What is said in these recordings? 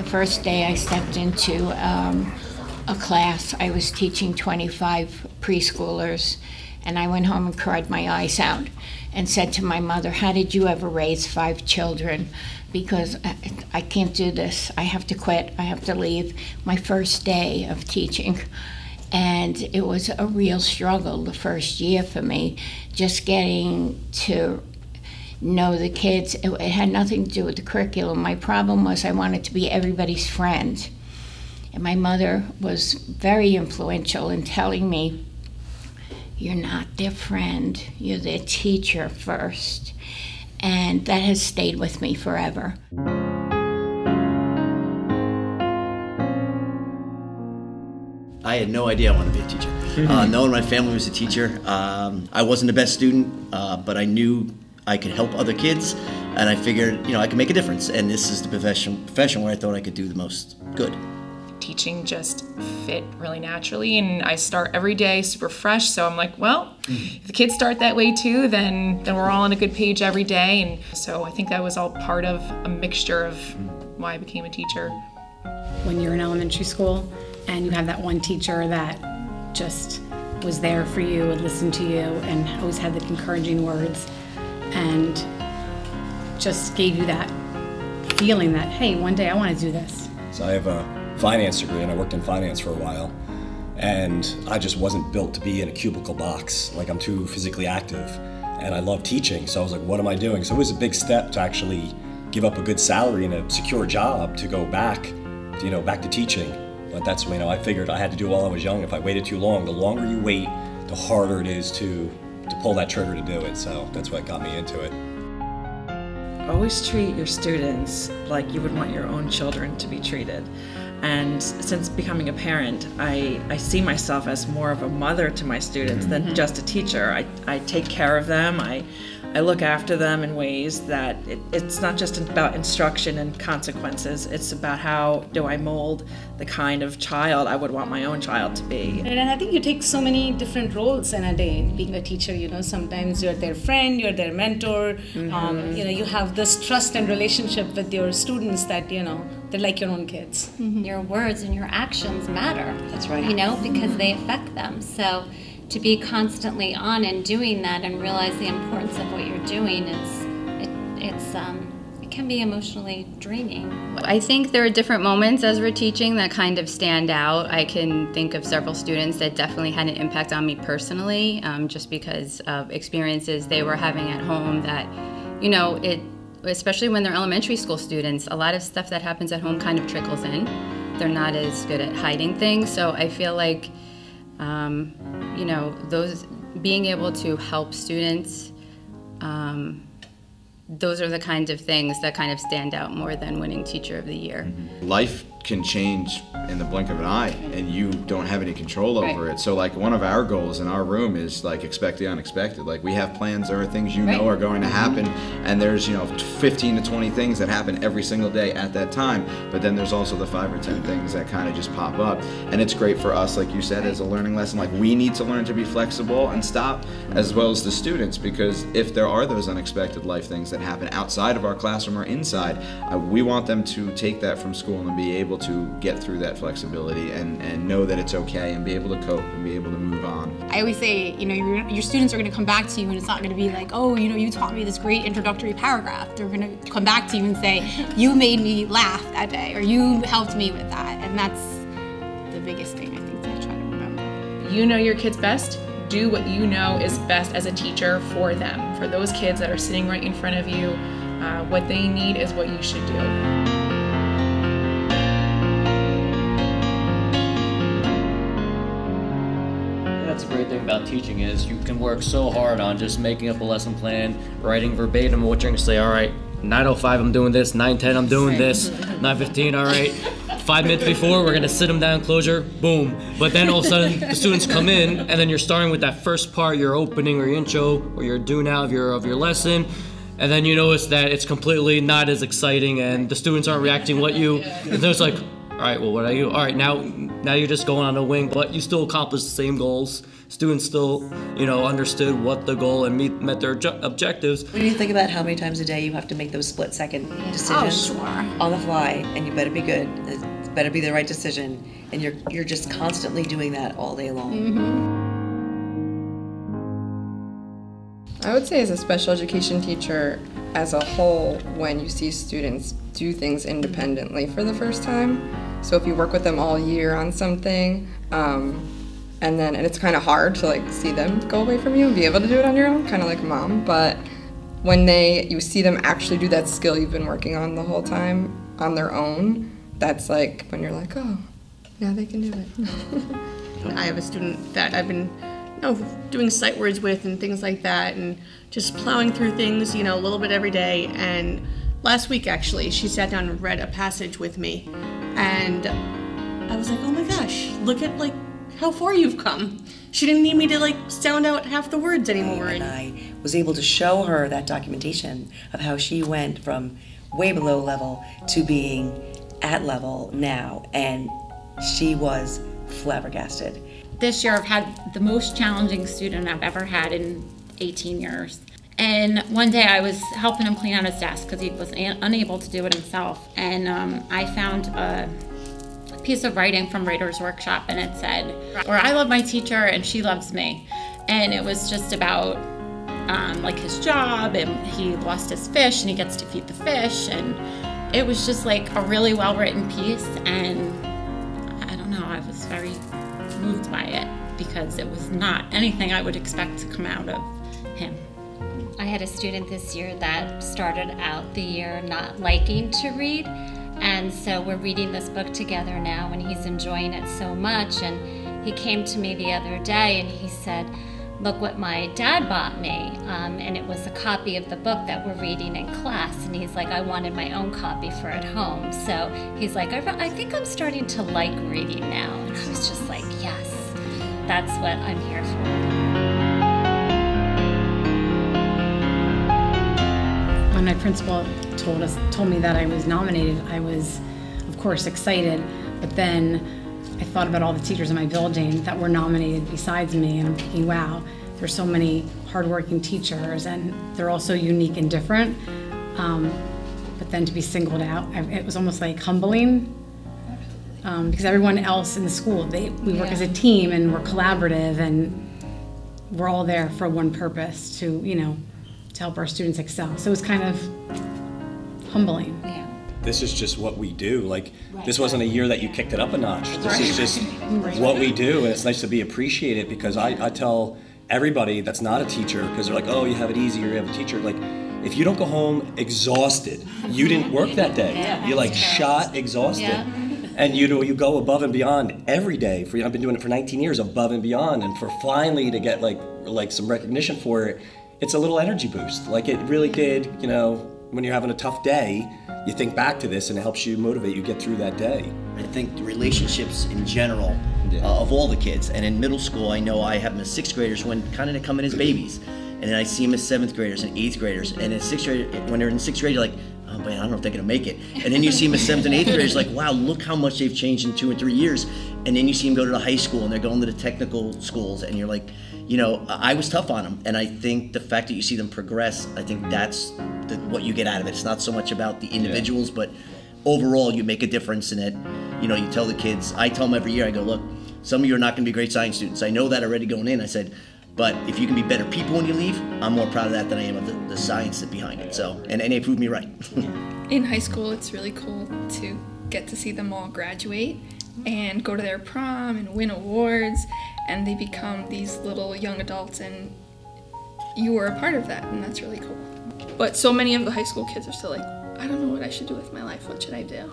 first day I stepped into a class, I was teaching 25 preschoolers, and I went home and cried my eyes out and said to my mother, how did you ever raise 5 children? Because I can't do this. I have to quit. I have to leave. My first day of teaching. And it was a real struggle the first year for me, just getting to know the kids. It had nothing to do with the curriculum. My problem was I wanted to be everybody's friend. And my mother was very influential in telling me, you're not their friend, you're their teacher first. And that has stayed with me forever. I had no idea I wanted to be a teacher. No one in my family was a teacher. I wasn't the best student, but I knew I could help other kids, and I figured, I could make a difference. And this is the profession where I thought I could do the most good. Teaching just fit really naturally, and I start every day super fresh, so I'm like, well, if the kids start that way too, then we're all on a good page every day. And so I think that was all part of a mixture of why I became a teacher. When you're in elementary school and you have that one teacher that just was there for you and listened to you and always had the encouraging words and just gave you that feeling that, hey, one day I want to do this. So I have a finance degree, and I worked in finance for a while, and I just wasn't built to be in a cubicle box. Like, I'm too physically active, and I love teaching, so I was like, what am I doing? So it was a big step to actually give up a good salary and a secure job to go back to teaching. But that's when I figured I had to do it while I was young. If I waited too long, the longer you wait, the harder it is to pull that trigger to do it. So that's what got me into it. Always treat your students like you would want your own children to be treated. And since becoming a parent, I see myself as more of a mother to my students than just a teacher. I take care of them. I look after them in ways that it's not just about instruction and consequences. It's about how do I mold the kind of child I would want my own child to be. And I think you take so many different roles in a day. Being a teacher, sometimes you're their friend, you're their mentor. You have this trust and relationship with your students that they're like your own kids. Your words and your actions matter. That's right. Because they affect them. So to be constantly on and doing that and realize the importance of what you're doing it can be emotionally draining. I think there are different moments as we're teaching that kind of stand out. I can think of several students that definitely had an impact on me personally, just because of experiences they were having at home that, especially when they're elementary school students, a lot of stuff that happens at home kind of trickles in. They're not as good at hiding things, so I feel like those being able to help students, those are the kinds of things that kind of stand out more than winning Teacher of the Year. Life can change in the blink of an eye, and you don't have any control over it. So like one of our goals in our room is like expect the unexpected. Like we have plans, there are things know are going to happen, and there's 15 to 20 things that happen every single day at that time, but then there's also the 5 or 10 things that kind of just pop up. And it's great for us, like you said, as a learning lesson. Like we need to learn to be flexible and stop, as well as the students, because if there are those unexpected life things that happen outside of our classroom or inside, we want them to take that from school and be able to get through that flexibility and know that it's okay and be able to cope and be able to move on. I always say, your students are going to come back to you, and it's not going to be like, oh, you taught me this great introductory paragraph. They're going to come back to you and say, you made me laugh that day, or you helped me with that. And that's the biggest thing I think to try to remember. You know your kids best. Do what you know is best as a teacher for them. For those kids that are sitting right in front of you, what they need is what you should do. That's the great thing about teaching is you can work so hard on just making up a lesson plan, writing verbatim what you're going to say. All right, 9:05 I'm doing this, 9:10 I'm doing this, 9:15 all right. 5 minutes before we're going to sit them down, closure, boom. But then all of a sudden the students come in, and then you're starting with that first part, your opening or your intro or your do now of your lesson. And then you notice that it's completely not as exciting, and the students aren't reacting what you. And it's like, All right, well, what are you? All right, now you're just going on a wing, but you still accomplished the same goals. Students still, understood what the goal and met their objectives. When you think about how many times a day you have to make those split-second decisions on the fly, and you better be good, it better be the right decision, and you're just constantly doing that all day long. I would say as a special education teacher, as a whole, when you see students do things independently for the first time, so if you work with them all year on something, and it's kind of hard to see them go away from you and be able to do it on your own, kind of like mom, but when you see them actually do that skill you've been working on the whole time on their own, that's when you're like, oh, now they can do it. I have a student that I've been doing sight words with and things like that, and just plowing through things, a little bit every day. And last week, actually, she sat down and read a passage with me, and I was like, oh my gosh, look at how far you've come. She didn't need me to sound out half the words anymore. And I was able to show her that documentation of how she went from way below level to being at level now, and she was flabbergasted. This year I've had the most challenging student I've ever had in 18 years. And one day I was helping him clean out his desk because he was unable to do it himself. And I found a piece of writing from Writer's Workshop, and it said, or I love my teacher and she loves me. And it was just about his job, and he lost his fish and he gets to feed the fish. And it was just a really well-written piece, and I don't know, I was very moved by it because it was not anything I would expect to come out of him. I had a student this year that started out the year not liking to read, and so we're reading this book together now, and he's enjoying it so much. And he came to me the other day and he said, look what my dad bought me, and it was a copy of the book that we're reading in class, and he's like, I wanted my own copy for at home. So he's like, I think I'm starting to like reading now. And I was just like, yes, that's what I'm here for. When my principal told me that I was nominated, I was, of course, excited, but then I thought about all the teachers in my building that were nominated besides me, and I'm thinking, wow, there's so many hardworking teachers, and they're all so unique and different. But then to be singled out, it was almost humbling, because everyone else in the school, we work as a team, and we're collaborative, and we're all there for one purpose, to help our students excel. So it was kind of humbling. Yeah. This is just what we do. This wasn't a year that you kicked it up a notch. This is just what we do, and it's nice to be appreciated, because I tell everybody that's not a teacher, because they're like, oh, you have it easy, or you have a teacher. If you don't go home exhausted, you didn't work that day. You're shot exhausted. Yeah. And you go above and beyond every day. I've been doing it for 19 years, above and beyond, and for finally to get some recognition for it, it's a little energy boost. It really did, when you're having a tough day, you think back to this and it helps you motivate you get through that day. I think the relationships in general of all the kids, and in middle school I know I have them as 6th graders when they come in as babies, and then I see them as 7th graders and 8th graders, and in 6th grade, when they're in 6th grade, you're like, oh man, I don't know if they're gonna make it. And then you see them as 7th and 8th graders, wow, look how much they've changed in 2 and 3 years. And then you see them go to the high school and they're going to the technical schools, and you're like, I was tough on them. And I think the fact that you see them progress, I think that's what you get out of it. It's not so much about the individuals, but overall you make a difference in it. You tell the kids, I tell them every year, I go, look, some of you are not gonna be great science students. I know that already going in. I said, but if you can be better people when you leave, I'm more proud of that than I am of the science behind it. So, and they proved me right. In high school, it's really cool to get to see them all graduate and go to their prom and win awards, and they become these little young adults, and you were a part of that, and that's really cool. But so many of the high school kids are still like, I don't know what I should do with my life. What should I do?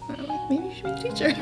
And I'm like, maybe you should be a teacher.